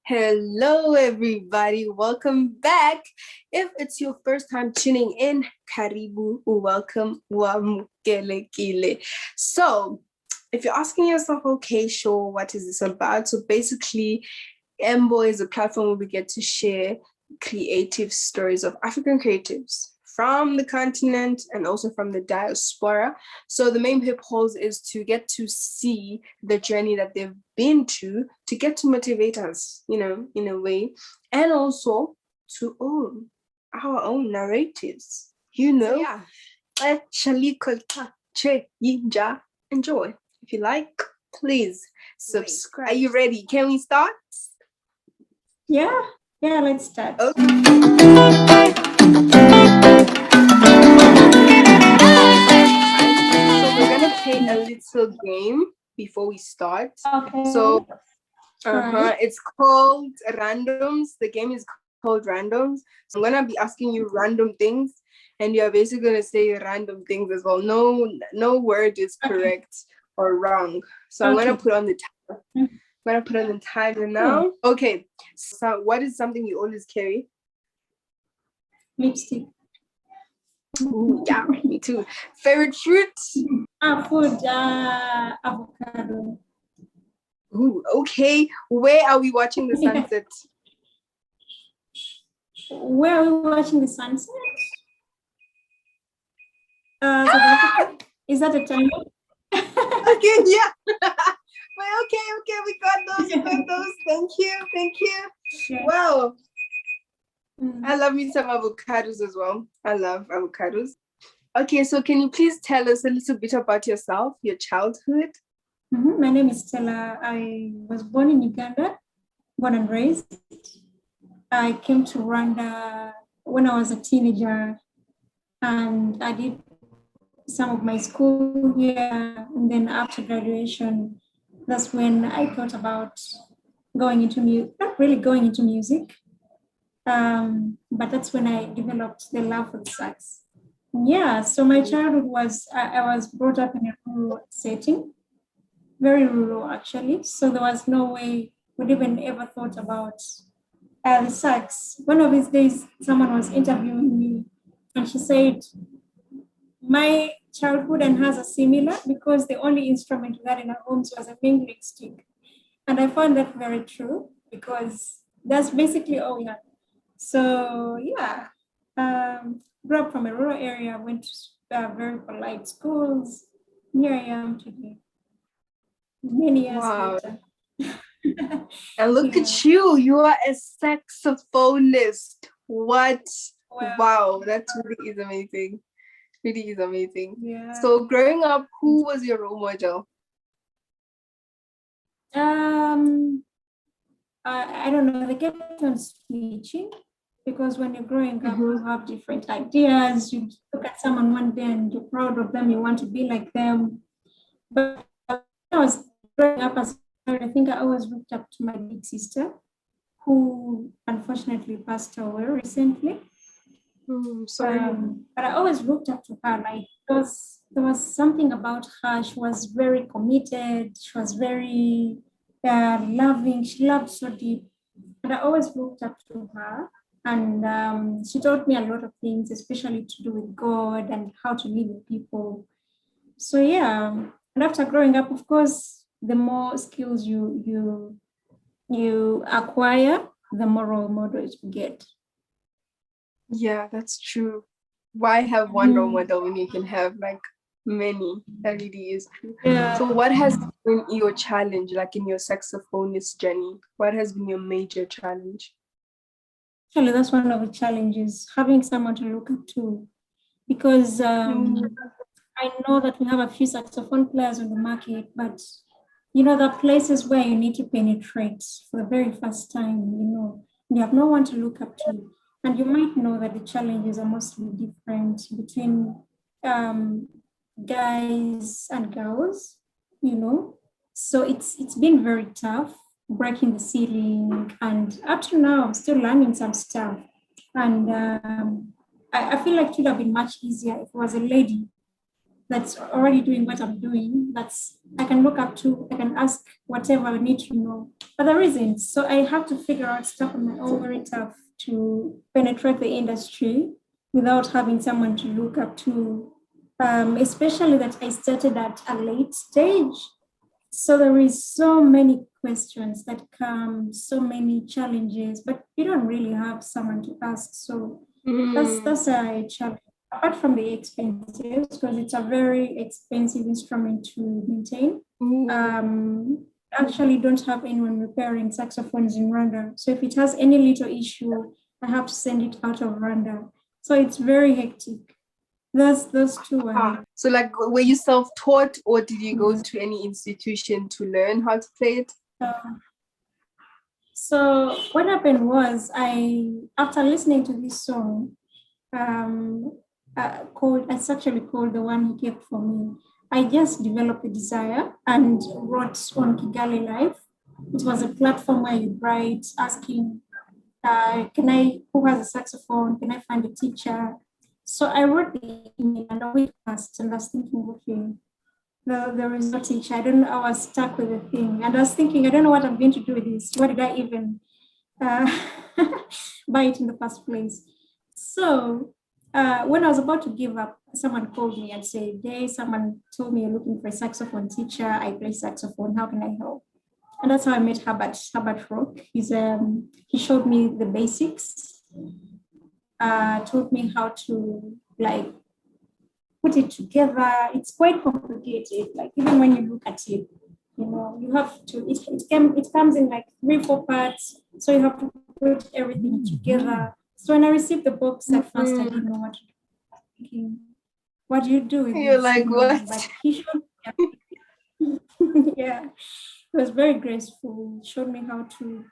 Hello, everybody. Welcome back. If it's your first time tuning in, karibu, welcome, wamukelekile. So, if you're asking yourself, okay, sure, what is this about? So basically, Embo is a platform where we get to share creative stories of African creatives from the continent and also from the diaspora. So the main purpose is to get to see the journey that they've been to get to motivate us, in a way, and also to own our own narratives, So yeah, enjoy. If you like, please subscribe. Are you ready? Can we start? Yeah, let's start. Okay. Play a little game before we start. Okay. So it's called randoms. The game is called randoms. So I'm gonna be asking you random things, and you're basically gonna say random things as well. No word is correct or wrong. So I'm gonna put on the timer. I'm gonna put on the timer now. Okay. So what is something you always carry? Lipstick. Ooh, yeah, me too. Favorite fruit? Food, avocado. Ooh, okay. Where are we watching the sunset? Where are we watching the sunset? South Africa? Is that a time? Okay, yeah. But okay, we got those. Thank you. Okay. Wow. I love me some avocados as well. I love avocados. Okay, so can you please tell us a little bit about yourself, your childhood? My name is Stella. I was born in Uganda, born and raised. I came to Rwanda when I was a teenager, and I did some of my school here. And then after graduation, that's when I thought about going into music, not really going into music, but that's when I developed the love for the sax. Yeah, so my childhood was, I was brought up in a rural setting, very rural actually. So there was no way we'd even ever thought about the sax. One of these days, someone was interviewing me and she said, my childhood and hers are similar because the only instrument we had in our homes was a mingling stick. And I found that very true because that's basically all we had. So yeah, grew up from a rural area, went to very polite schools. Here I am today, many years later. And look at you are a saxophonist. What? Wow, that really is amazing. Really is amazing. Yeah. So growing up, who was your role model? I don't know, they kept on switching because when you're growing up, you have different ideas. You look at someone one day and you're proud of them, you want to be like them. But when I was growing up as a child, I think I always looked up to my big sister, who unfortunately passed away recently. Sorry. But I always looked up to her. Like there was something about her. She was very committed. She was very loving. She loved so deep. And I always looked up to her. And she taught me a lot of things, especially to do with God and how to live with people. So yeah. And after growing up, of course, the more skills you acquire, the more role models you get. Yeah, that's true. Why have one role model when you can have like many? That really is true. Yeah. So what has been your challenge, like in your saxophonist journey? What has been your major challenge? Actually, that's one of the challenges, having someone to look up to. Because I know that we have a few saxophone players on the market, but there are places where you need to penetrate for the very first time, you have no one to look up to. And you might know that the challenges are mostly different between guys and girls, So it's been very tough breaking the ceiling. And up to now, I'm still learning some stuff. And I feel like it would have been much easier if it was a lady that's already doing what I'm doing, I can look up to, I can ask whatever I need to know. But there isn't. So I have to figure out stuff on my own, very tough to penetrate the industry without having someone to look up to. Especially that I started at a late stage. So there is so many questions that come, so many challenges, but you don't really have someone to ask. So that's a challenge. Apart from the expenses, because it's a very expensive instrument to maintain. Actually don't have anyone repairing saxophones in Rwanda. So if it has any little issue, I have to send it out of Rwanda. So it's very hectic. Those two are. So like, were you self-taught, or did you go to any institution to learn how to play it? So what happened was, after listening to this song, it's actually called The One He Kept for Me. I just developed a desire and wrote on Kigali Live. It was a platform where you write asking, who has a saxophone? Can I find a teacher? So I wrote the email and a week passed, and I was thinking, okay, there is no teacher. I don't know. I was stuck with the thing. And I was thinking, I don't know what I'm going to do with this. What did I even buy it in the first place? So when I was about to give up, someone called me and said, hey, someone told me you're looking for a saxophone teacher. I play saxophone. How can I help? And that's how I met Herbert Rock. He showed me the basics, taught me how to put it together. It's quite complicated. Like even when you look at it, you have to, it comes in like 3-4 parts. So you have to put everything together. So when I received the box at first, I didn't know what to do. Thinking, what do you do with You're this? like, what? But he showed me. Yeah, it was very graceful. He showed me how to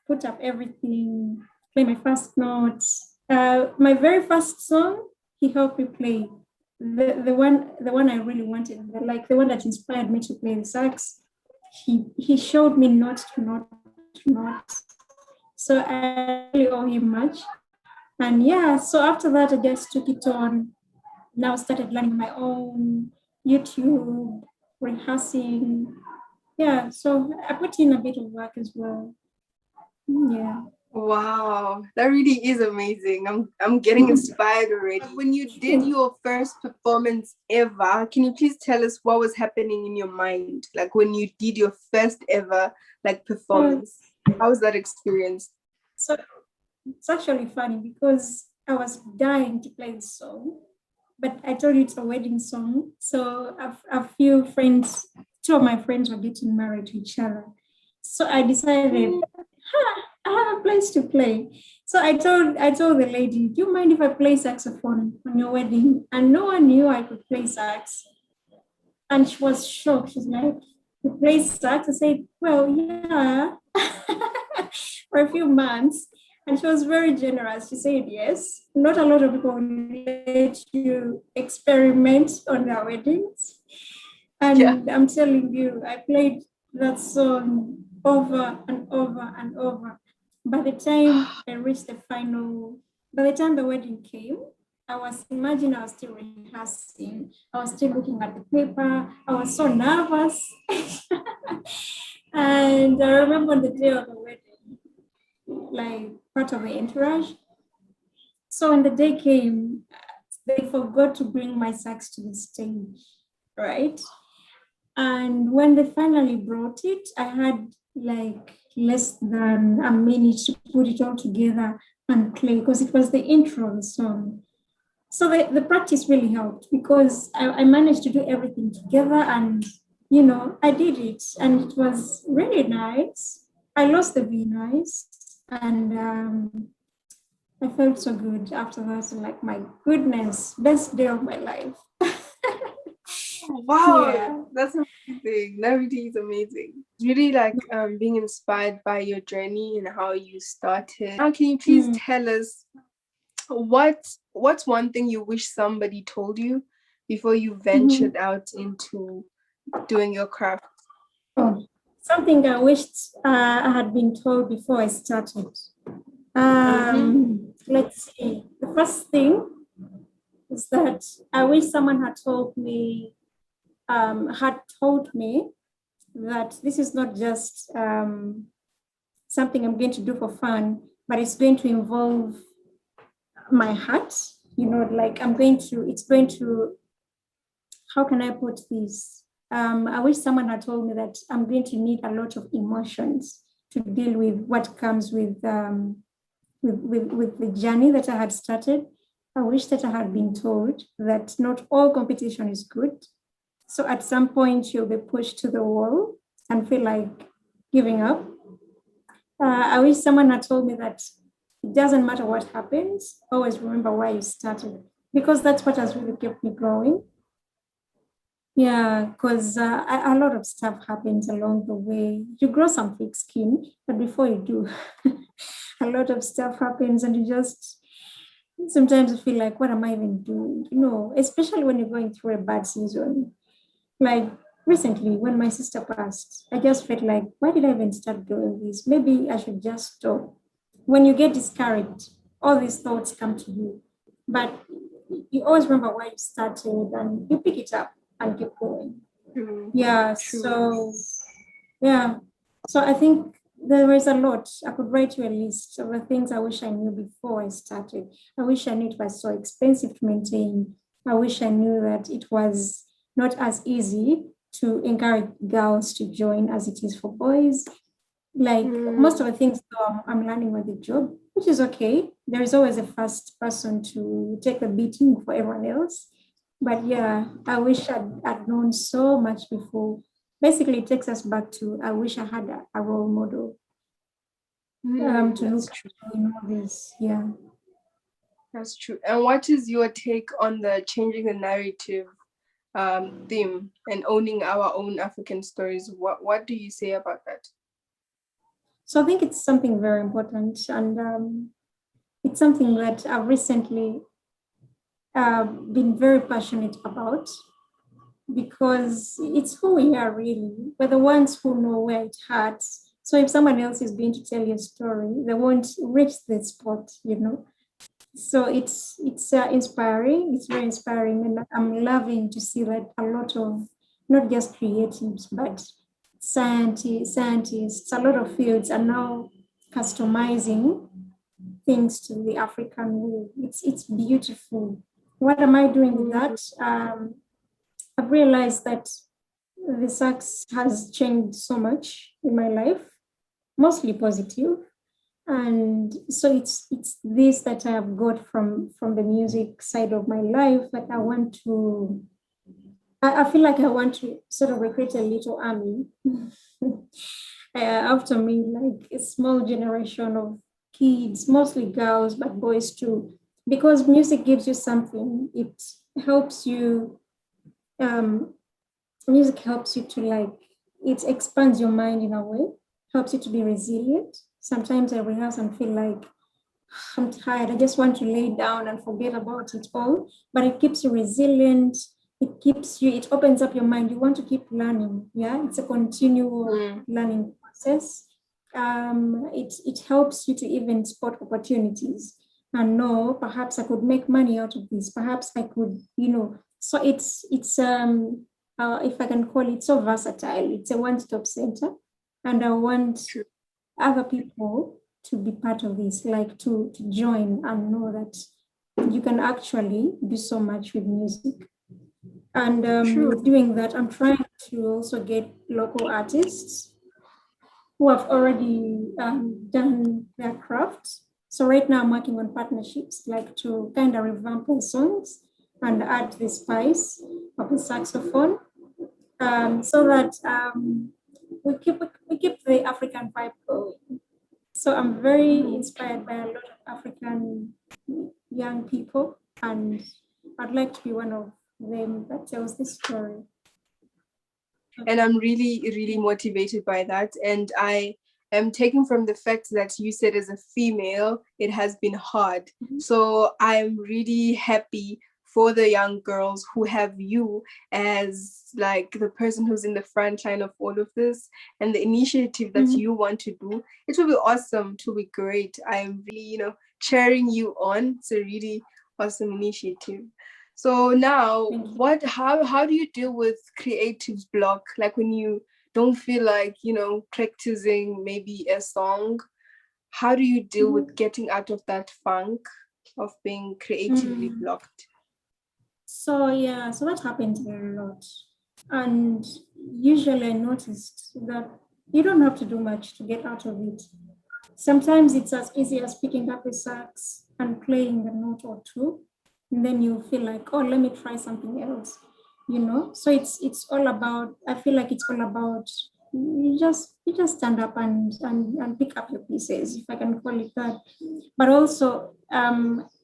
put up everything, play my first notes. My very first song, he helped me play. The one I really wanted, the one that inspired me to play the sax. He showed me note to note. So I really owe him much. And yeah, so after that, I just took it on. Now started learning my own YouTube, rehearsing. Yeah, so I put in a bit of work as well. Yeah. Wow, that really is amazing. I'm getting inspired already. When you did your first performance ever, can you please tell us what was happening in your mind? Like when you did your first ever performance, how was that experience? So it's actually funny because I was dying to play the song, but I told you it's a wedding song. So a few friends, 2 of my friends were getting married to each other. So I decided, I have a place to play. So I told the lady, do you mind if I play saxophone on your wedding? And no one knew I could play sax. And she was shocked. She's like, you play sax? I said, well, yeah, for a few months. And she was very generous. She said, yes, not a lot of people will let you experiment on their weddings. And I'm telling you, I played that song over and over and over. By the time the wedding came, I was still rehearsing. I was still looking at the paper. I was so nervous. And I remember on the day of the wedding, like part of the entourage. So when the day came, they forgot to bring my sax to the stage, right? And when they finally brought it, I had like less than a minute to put it all together and play because it was the intro of the song. So the practice really helped because I managed to do everything together and, I did it and it was really nice. I lost the V nice and I felt so good after that. Like, my goodness, best day of my life. Wow, Yeah. that's amazing. That really is amazing. It's really being inspired by your journey and how you started. Now, can you please tell us what's one thing you wish somebody told you before you ventured out into doing your craft? Oh, something I wished I had been told before I started. Let's see. The first thing is that I wish someone had told me that this is not just something I'm going to do for fun, but it's going to involve my heart. Like it's going to, how can I put this? I wish someone had told me that I'm going to need a lot of emotions to deal with what comes with the journey that I had started. I wish that I had been told that not all competition is good. So at some point, you'll be pushed to the wall and feel like giving up. I wish someone had told me that it doesn't matter what happens, always remember why you started, because that's what has really kept me growing. Yeah, because a lot of stuff happens along the way. You grow some thick skin, but before you do, a lot of stuff happens, and you just sometimes you feel like, what am I even doing? Especially when you're going through a bad season. Like recently, when my sister passed, I just felt like, why did I even start doing this? Maybe I should just stop. When you get discouraged, all these thoughts come to you. But you always remember why you started and you pick it up and keep going. True. Yeah. True. Yeah. So I think there is a lot. I could write you a list of the things I wish I knew before I started. I wish I knew it was so expensive to maintain. I wish I knew that it was not as easy to encourage girls to join as it is for boys. Like most of the things I'm learning with the job, which is okay. There is always a first person to take the beating for everyone else. But yeah, I wish I'd known so much before. Basically, it takes us back to I wish I had a role model to That's look true. at in all this. Yeah. That's true. And what is your take on the changing the narrative theme and owning our own African stories? What do you say about that? So I think it's something very important, and it's something that I've recently been very passionate about because it's who we are really. We're the ones who know where it hurts. So if someone else is going to tell you a story, they won't reach the spot. So it's inspiring. It's very inspiring, and I'm loving to see that a lot of not just creatives but scientists, a lot of fields are now customizing things to the African way. It's beautiful. What am I doing with that? I've realized that the sax has changed so much in my life, mostly positive. And so it's this that I have got from the music side of my life that I want to. I feel like I want to sort of recruit a little army after me, like a small generation of kids, mostly girls, but boys too, because music gives you something. It helps you. Um, Music helps you to it expands your mind in a way, helps you to be resilient. Sometimes I rehearse and feel like I'm tired. I just want to lay down and forget about it all. But it keeps you resilient. It opens up your mind. You want to keep learning. Yeah, it's a continual learning process. It helps you to even spot opportunities and know perhaps I could make money out of this. Perhaps I could. So it's if I can call it so versatile. It's a one-stop center, and I want True. other people to be part of this, like to join and know that you can actually do so much with music. And with True. doing that, I'm trying to also get local artists who have already done their craft. So right now I'm working on partnerships, like to kind of revamp the songs and add the spice of the saxophone, so that we keep the African vibe going. So I'm very inspired by a lot of African young people, and I'd like to be one of them that tells this story. And I'm really, really motivated by that. And I am taking from the fact that you said as a female, it has been hard. So I'm really happy for the young girls who have you as like the person who's in the front line of all of this and the initiative that you want to do. It will be awesome. It will be great. I'm really, cheering you on. It's a really awesome initiative. So now, Thank you. how do you deal with creative block? Like when you don't feel like, practicing maybe a song, how do you deal with getting out of that funk of being creatively blocked? So that happens a lot. And usually I noticed that you don't have to do much to get out of it. Sometimes it's as easy as picking up a sax and playing a note or two, and then you feel like, oh, let me try something else. So it's all about. I feel like it's all about you just stand up and pick up your pieces, if I can call it that. But also,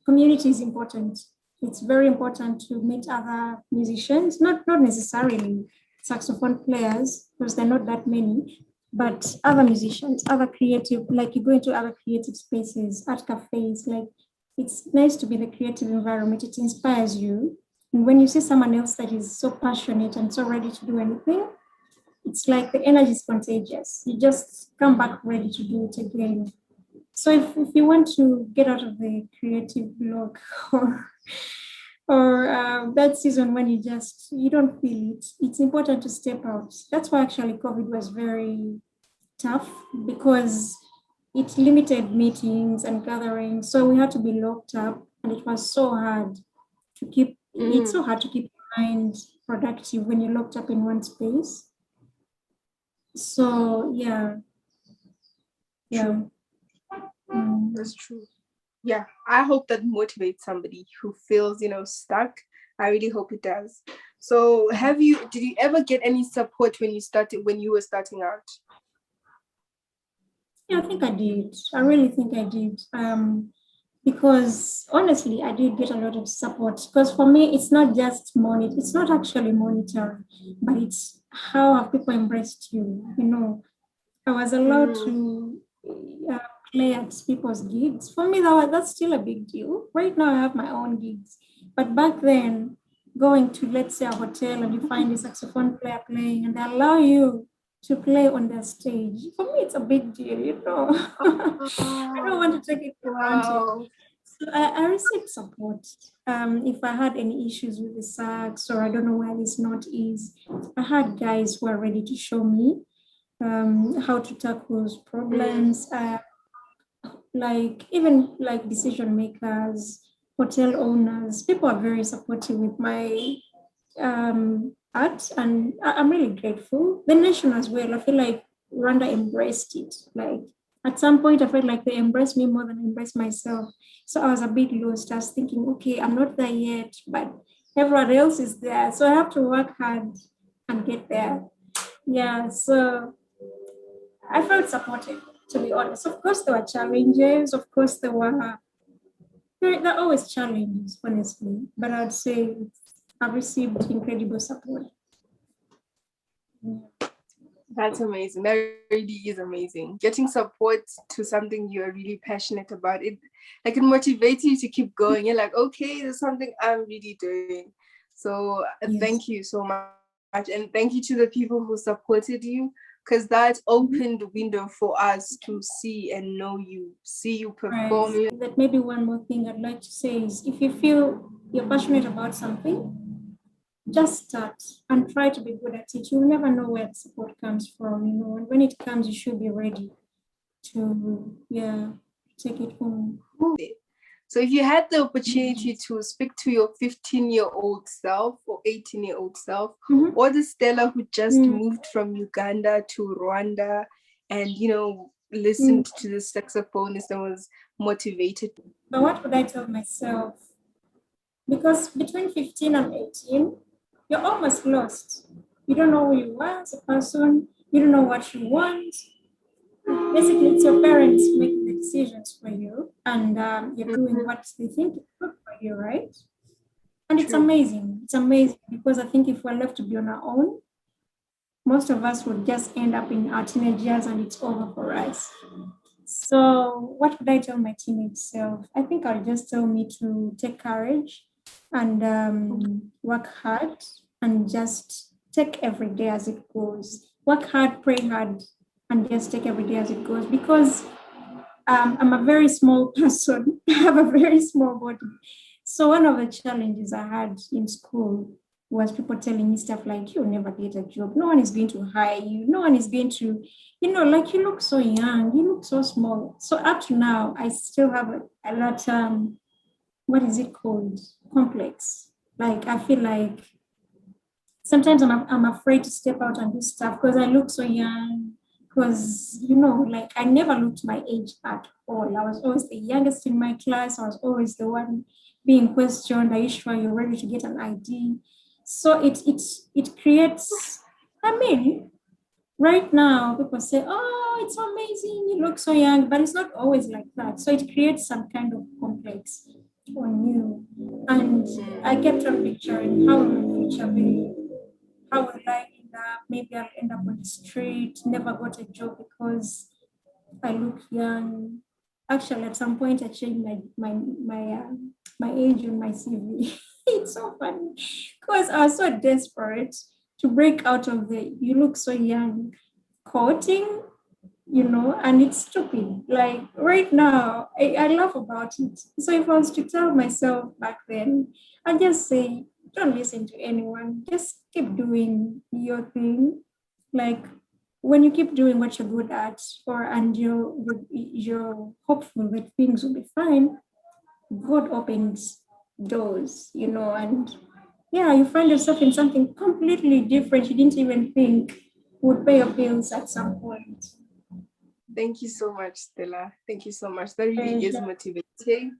community is important. It's very important to meet other musicians, not necessarily saxophone players, because they're not that many, but other musicians, other creative, like you go into other creative spaces, art cafes, like it's nice to be in a creative environment. It inspires you. And when you see someone else that is so passionate and so ready to do anything, it's like the energy is contagious. You just come back ready to do it again. So if you want to get out of the creative block or that season when you don't feel it, it's important to step out. That's why actually COVID was very tough, because it limited meetings and gatherings. So we had to be locked up, and it was so hard to keep. It's so hard to keep your mind productive when you're locked up in one space. So yeah. True. That's true. Yeah, I hope that motivates somebody who feels, stuck. I really hope it does. So did you ever get any support when you were starting out? Yeah, I think I did. I really think I did. Because honestly, I did get a lot of support. Because for me, it's not just money. It's not actually monetary, but it's how have people embraced you. I was allowed to uh, play at people's gigs. For me, that's still a big deal. Right now, I have my own gigs, but back then, going to, let's say, a hotel and you find a saxophone player playing and they allow you to play on their stage. For me, it's a big deal. I don't want to take it for granted. Wow. So I received support. If I had any issues with the sax or I don't know where this note is, I had guys who are ready to show me how to tackle those problems, like even like decision makers, hotel owners. People are very supportive with my art, and I'm really grateful. The nation as well. I feel like Rwanda embraced it. Like at some point, I felt like they embraced me more than I embraced myself. So I was a bit lost. I was thinking, okay, I'm not there yet, but everyone else is there. So I have to work hard and get there. Yeah. So I felt supported, to be honest. Of course, there were challenges. Of course, there are always challenges, honestly. But I'd say I've received incredible support. That's amazing. That really is amazing. Getting support to something you're really passionate about, it motivates you to keep going. You're like, okay, there's something I'm really doing. So Yes. thank you so much. And thank you to the people who supported you, because that opened the window for us to see and know you, see you Right. perform. That maybe one more thing I'd like to say is if you feel you're passionate about something, just start and try to be good at it. You'll never know where the support comes from, and when it comes, you should be ready to, take it home. So if you had the opportunity to speak to your 15-year-old self or 18-year-old self, or the Stella who just moved from Uganda to Rwanda and, listened to the saxophonist and was motivated. But what would I tell myself? Because between 15 and 18, you're almost lost. You don't know who you are as a person. You don't know what you want. Basically, it's your parents making the decisions for you, and you're doing what they think is good for you, right? And it's amazing. It's amazing because I think if we're left to be on our own, most of us would just end up in our teenage years and it's over for us. So, what would I tell my teenage self? I think I'll just tell me to take courage and work hard and just take every day as it goes. Work hard, pray hard, and just take every day as it goes because I'm a very small person. I have a very small body. So one of the challenges I had in school was people telling me stuff like, you'll never get a job. No one is going to hire you. No one is going to, like, you look so young, you look so small. So up to now, I still have a lot, what is it called? Complex. Like, I feel like sometimes I'm afraid to step out and do stuff because I look so young. Because, like, I never looked my age at all. I was always the youngest in my class. I was always the one being questioned. Are you sure you're ready to get an ID? So it creates, I mean, right now people say, oh, it's amazing, you look so young, but it's not always like that. So it creates some kind of complex on you. And I kept on picturing how will my future be? How will I end up? Maybe I'll end up on the street, never got a job because I look young. Actually, at some point, I changed my age on my CV. It's so funny because I was so desperate to break out of the "you look so young" quoting, and it's stupid. Like right now, I laugh about it. So if I was to tell myself back then, I'd just say, don't listen to anyone. Just keep doing your thing. Like when you keep doing what you're good at, and you're hopeful that things will be fine, God opens doors, and yeah, you find yourself in something completely different you didn't even think would pay your bills at some point. Thank you so much, Stella. Thank you so much. That really is motivating.